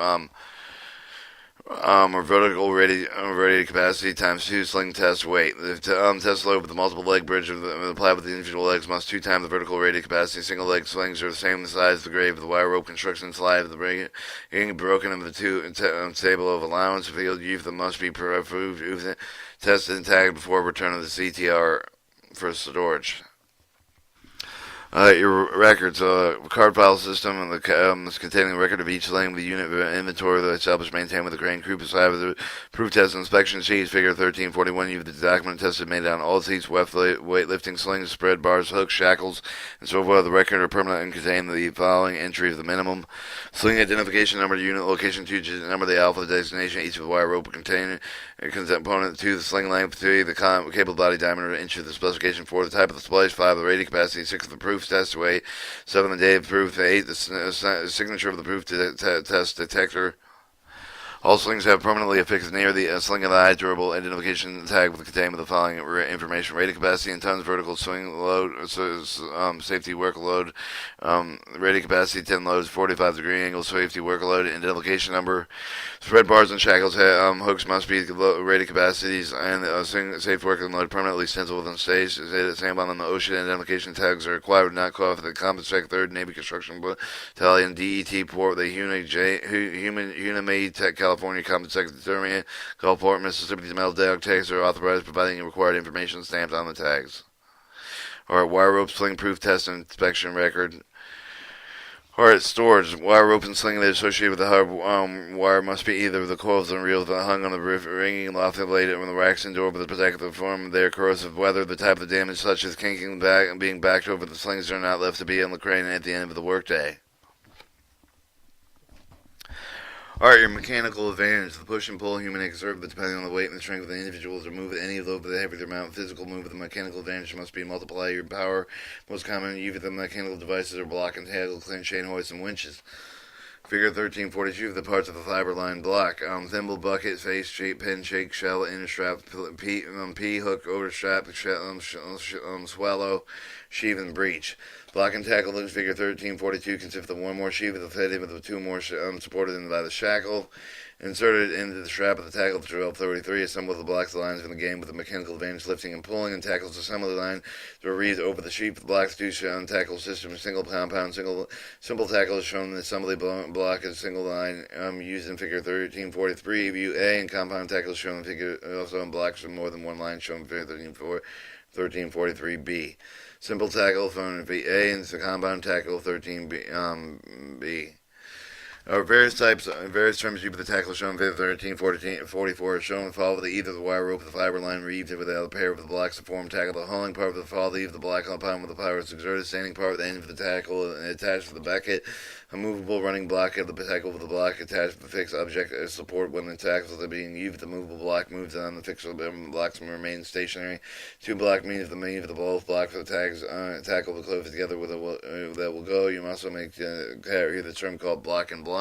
or vertical radiated capacity times 2 sling test weight. The test load with the multiple leg bridge applied with the individual legs must 2 times the vertical radiated capacity. Single leg slings are the same size as the grave of the wire rope construction slide of the ring being broken of the two table of allowance field youth that must be approved, tested and tagged before return of the CTR for storage. Your records, card file system, and is containing a record of each sling with the unit inventory that established maintained with the crane crew beside the proof test and inspection sheets. Figure 1341. You have the document tested made on all seats, weightlifting slings, spread bars, hooks, shackles, and so forth. The record are permanent and contain the following entry of the minimum sling identification number, unit location, 2-digit number, the alpha designation, each of the wire rope container component, 2 the sling length, 3 the cable body diameter, inch of the specification, 4 the type of the splice, 5 the rated capacity, 6 of the proof test weight, 7 the day of proof, 8 the signature of the proof test detector. All slings have permanently affixed near the sling of the eye durable identification tag with containment of the following information: rated capacity in tons, vertical swing load, safety work load, rated capacity 10 loads, 45-degree angle, safety work load, identification number. Spread bars and shackles hooks must be rated capacities, and safe working load permanently stenciled within stage. Sandbound on the ocean identification tags are required, not call for the Composite 3rd Navy Construction Battalion DET Port, the Unimade Tech California Composite Secretariat, Gulfport, Mississippi. The metal tag tags are authorized, providing required information stamped on the tags. Alright, wire rope sling proof test and inspection record. Alright, storage. Wire rope and sling that is associated with the hard wire must be either the coils and reels that hung on the roof, ringing lofty blade from the racks and door with the protective form. They are corrosive weather, the type of damage such as kinking back and being backed over the slings are not left to be on the crane at the end of the workday. Alright, your mechanical advantage. The push and pull human exert, but depending on the weight and the strength of the individual to move any load with a heavier amount, physical move with the mechanical advantage must be multiply your power. Most common use of the mechanical devices are block and tackle, chain hoists, and winches. Figure 1342 of the parts of the fiber line block. Thimble, bucket, face, shape, pin, shake, shell, inner strap, P hook, over strap, swallow, sheave, and breech. Block and tackle figure 1342 consists of one more sheave with the fitted with the 2 more supported by the shackle. Inserted into the strap of the tackle to 1233. Assemble the blocks lines in the game with the mechanical advantage lifting and pulling, and tackles assembly line to read over the sheet. The blocks do shown tackle system single compound simple tackle is shown in the assembly block as single line used in figure 1343. View A, and compound tackle is shown in figure also in blocks with more than one line shown in figure 1343B. Simple tackle found in A, and the compound tackle 13B. Various terms used with the tackle shown in 1344 are shown follow with either the wire rope of the fiber line reeved with a pair of the blocks to form tackle. The hauling part of the fall leave the block upon with the power is exerted. Standing part at the end of the tackle and attached to the bucket. A movable running block of the tackle with the block attached to the fixed object as support when the tackles are being used. The movable block moves on the fixed blocks and remain stationary. 2 block means the main of the both blocks of the tags tackle will close together with that will go. You must also make carry the term called block and block.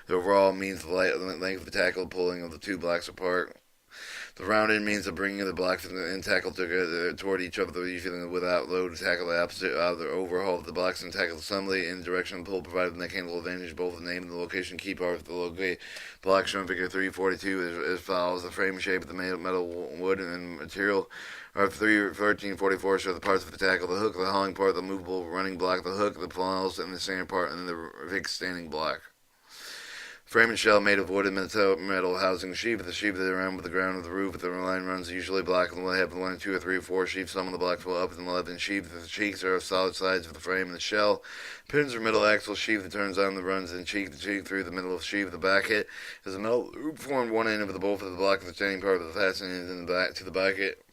The overall means the length of the tackle pulling of the 2 blocks apart. The rounded means the bringing of the blocks and tackle toward each other, usually without load. Tackle the opposite of the overhaul of the blocks and tackle assembly in direction of pull provided mechanical advantage. Both the name and the location key part of the locate block shown in figure 342 as follows. The frame shape of the metal, wood, and material. 1344 show the parts of the tackle, the hook, the hauling part, the movable running block, the hook, the plows, and the center part, and the fixed standing block. Frame and shell made of wood and metal housing sheave. The sheave that around with the ground of the roof. The line runs usually black and will have 1, 2, or 3, or 4 sheaves. Some of the blocks will up and left and sheave. The cheeks are solid sides of the frame and the shell. Pins are middle axle sheave that turns on the runs and cheek through the middle of sheave. The backet is a metal loop formed one end of the both of the block of the standing part of the fastening in the back to the backet.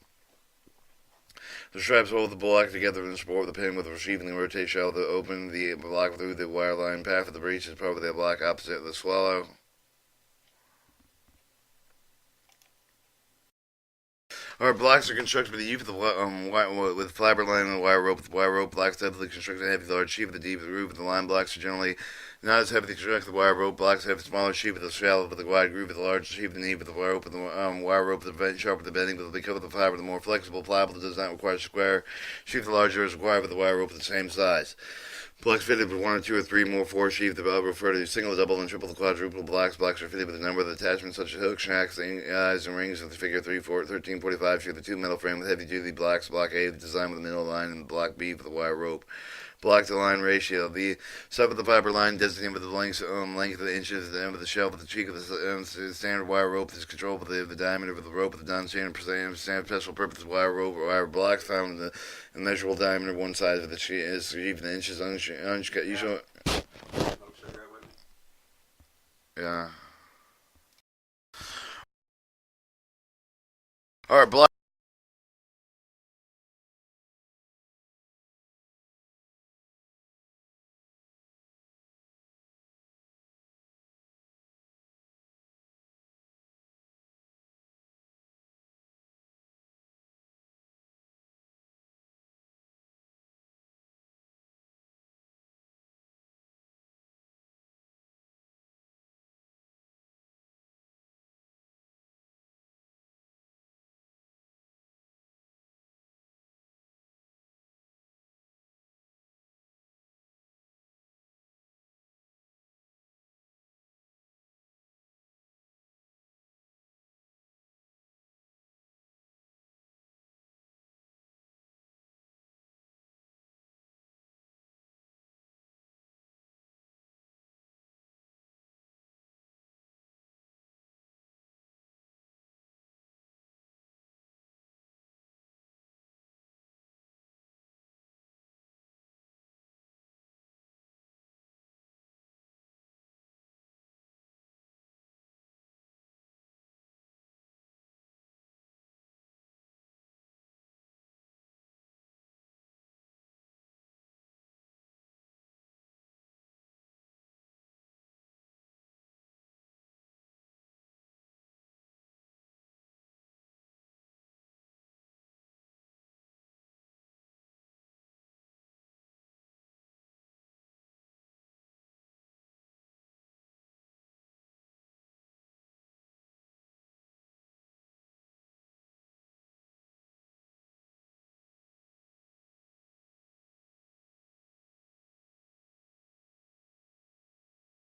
The straps hold the block together and support the pin with a receiving and rotate shell to open the block through the wire line path of the breech is probably the block opposite of the swallow. Our blocks are constructed with the use of the with fiber line and wire rope. The wire rope blocks heavily constructed heavy large sheave with the deep roof. The line blocks are generally not as heavily constructed. The wire rope blocks have a smaller sheave with a shallow with a wide groove with a large sheave with the knee with the wire rope. The wire rope with the sharper the bending, but because of the fiber, the more flexible, pliable, does not require square sheave. The larger is required with the wire rope of the same size. Blocks fitted with one or two or three more four sheath above refer to single, double, and triple, quadruple blocks. Blocks are fitted with a number of attachments such as hooks, shacks, eyes, and rings with the figure 3, 4, 1345 through the two metal frame with heavy-duty blocks. Block A designed with the middle line, and block B with a wire rope. Block to line ratio. The sub of the fiber line designated with the length of the inches at the end of the shelf with the cheek of the standard wire rope is controlled with the diameter of the rope with the non-standard special purpose wire rope or wire blocks found in the measurable diameter one side of the sheet is even the inches uncut. Usually, yeah. All right, block.